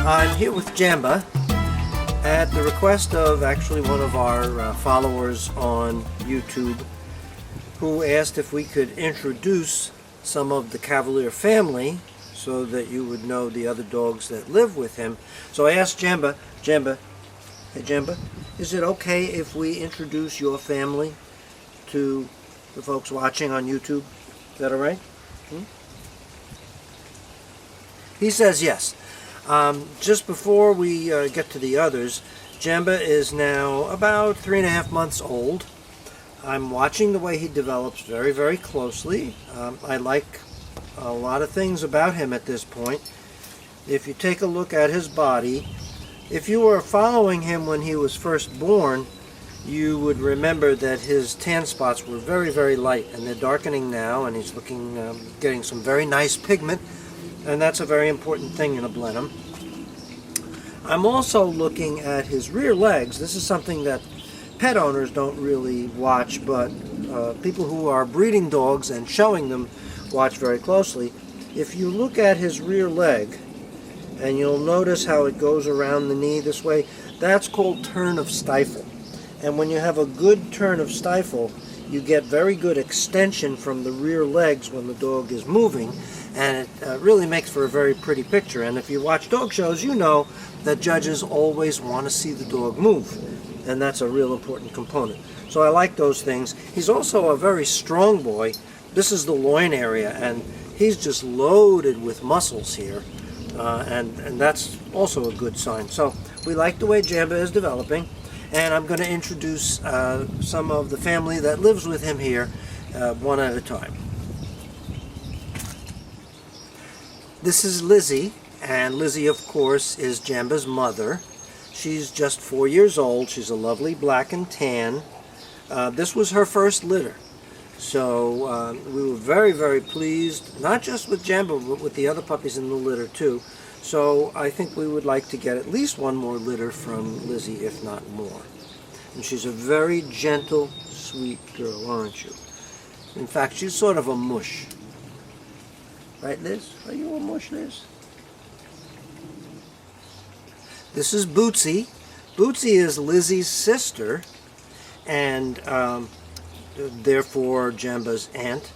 I'm here with Jamba at the request of actually one of our followers on YouTube, who asked if we could introduce some of the Cavalier family so that you would know the other dogs that live with him. So I asked Jamba, hey Jamba, is it okay if we introduce your family to the folks watching on YouTube? Is that all right? He says yes. Just before we get to the others, Jamba is now about 3.5 months old. I'm watching the way he develops very, very closely. I like a lot of things about him at this point. If you take a look at his body, if you were following him when he was first born, you would remember that his tan spots were very, very light, and they're darkening now, and he's getting some very nice pigment. And that's a very important thing in a Blenheim. I'm also looking at his rear legs. This is something that pet owners don't really watch, but people who are breeding dogs and showing them watch very closely. If you look at his rear leg, and you'll notice how it goes around the knee this way, that's called turn of stifle. And when you have a good turn of stifle, you get very good extension from the rear legs when the dog is moving, and it really makes for a very pretty picture. And if you watch dog shows, you know that judges always want to see the dog move, and that's a real important component. So I like those things. He's also a very strong boy. This is the loin area, and he's just loaded with muscles here, and that's also a good sign. So we like the way Jamba is developing, and I'm going to introduce some of the family that lives with him here one at a time. This is Lizzy, and Lizzy, of course, is Jamba's mother. She's just 4 years old. She's a lovely black and tan. This was her first litter, so we were very, very pleased, not just with Jamba, but with the other puppies in the litter too. So I think we would like to get at least one more litter from Lizzy, if not more. And she's a very gentle, sweet girl, aren't you? In fact, she's sort of a mush. Right, Liz? Are you a mush, Liz? This is Bootsy. Bootsy is Lizzy's sister, and therefore Jamba's aunt.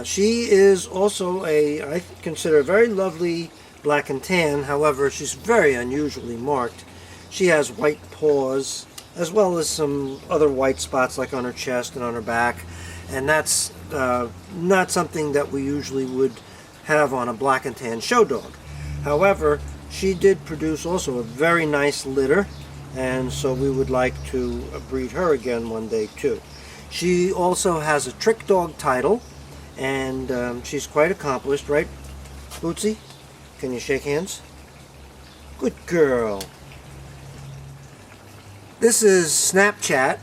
She is also I consider, a very lovely black and tan. However, she's very unusually marked. She has white paws, as well as some other white spots like on her chest and on her back, and that's not something that we usually would have on a black and tan show dog. However, she did produce also a very nice litter, and so we would like to breed her again one day too. She also has a trick dog title, and she's quite accomplished, right, Bootsy? Can you shake hands? Good girl. This is Snapchat.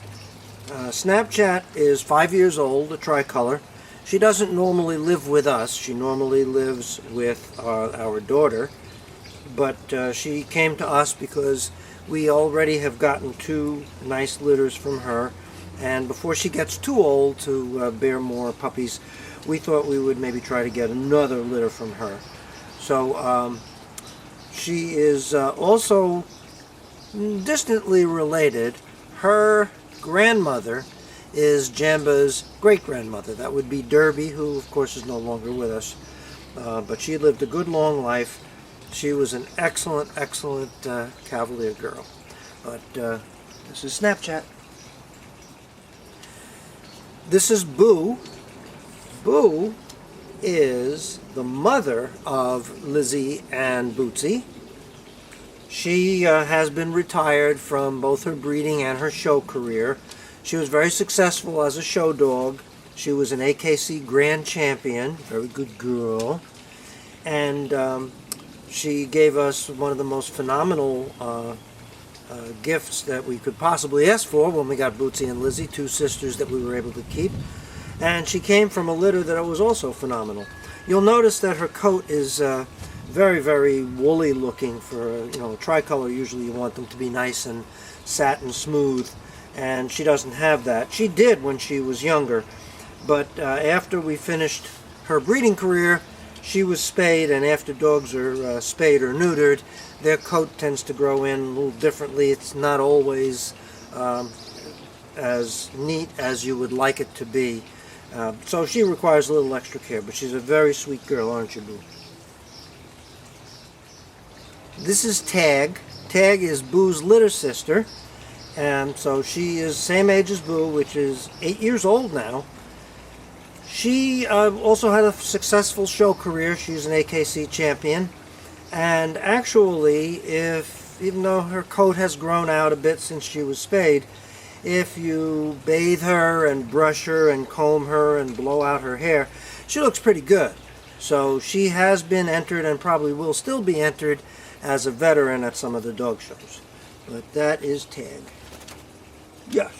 Snapchat is 5 years old, a tricolor. She doesn't normally live with us. She normally lives with our daughter, but she came to us because we already have gotten 2 nice litters from her, and before she gets too old to bear more puppies, we thought we would maybe try to get another litter from her. So she is also distantly related. Her grandmother is Jamba's great-grandmother. That would be Derby, who of course is no longer with us, but she lived a good long life. She was an excellent, excellent Cavalier girl. But this is Snapchat. This is Boo. Boo is the mother of Lizzy and Bootsy. She has been retired from both her breeding and her show career. She was very successful as a show dog. She was an AKC Grand Champion, very good girl. And she gave us one of the most phenomenal gifts that we could possibly ask for when we got Bootsy and Lizzy, 2 sisters that we were able to keep. And she came from a litter that was also phenomenal. You'll notice that her coat is very, very woolly looking. For a tricolor, usually you want them to be nice and satin smooth, and she doesn't have that. She did when she was younger, but after we finished her breeding career, she was spayed, and after dogs are spayed or neutered, their coat tends to grow in a little differently. It's not always as neat as you would like it to be. So she requires a little extra care, but she's a very sweet girl, aren't you, Boo? This is Tag. Tag is Boo's litter sister, and so she is same age as Boo, which is 8 years old now. She also had a successful show career. She's an AKC champion, and actually, even though her coat has grown out a bit since she was spayed, if you bathe her and brush her and comb her and blow out her hair, she looks pretty good. So she has been entered and probably will still be entered as a veteran at some of the dog shows. But that is Tag. Yes.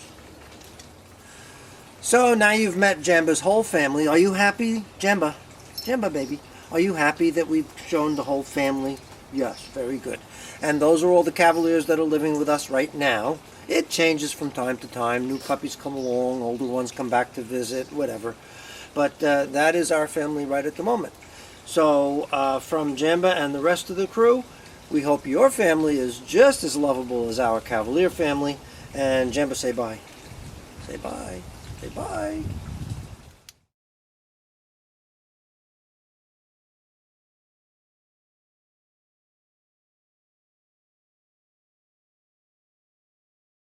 So now you've met Jamba's whole family. Are you happy, Jamba? Jamba, baby. Are you happy that we've shown the whole family? Yes, very good. And those are all the Cavaliers that are living with us right now. It changes from time to time. New puppies come along, older ones come back to visit, whatever. But that is our family right at the moment. So from Jamba and the rest of the crew, we hope your family is just as lovable as our Cavalier family. And Jamba, say bye. Say bye. Say bye.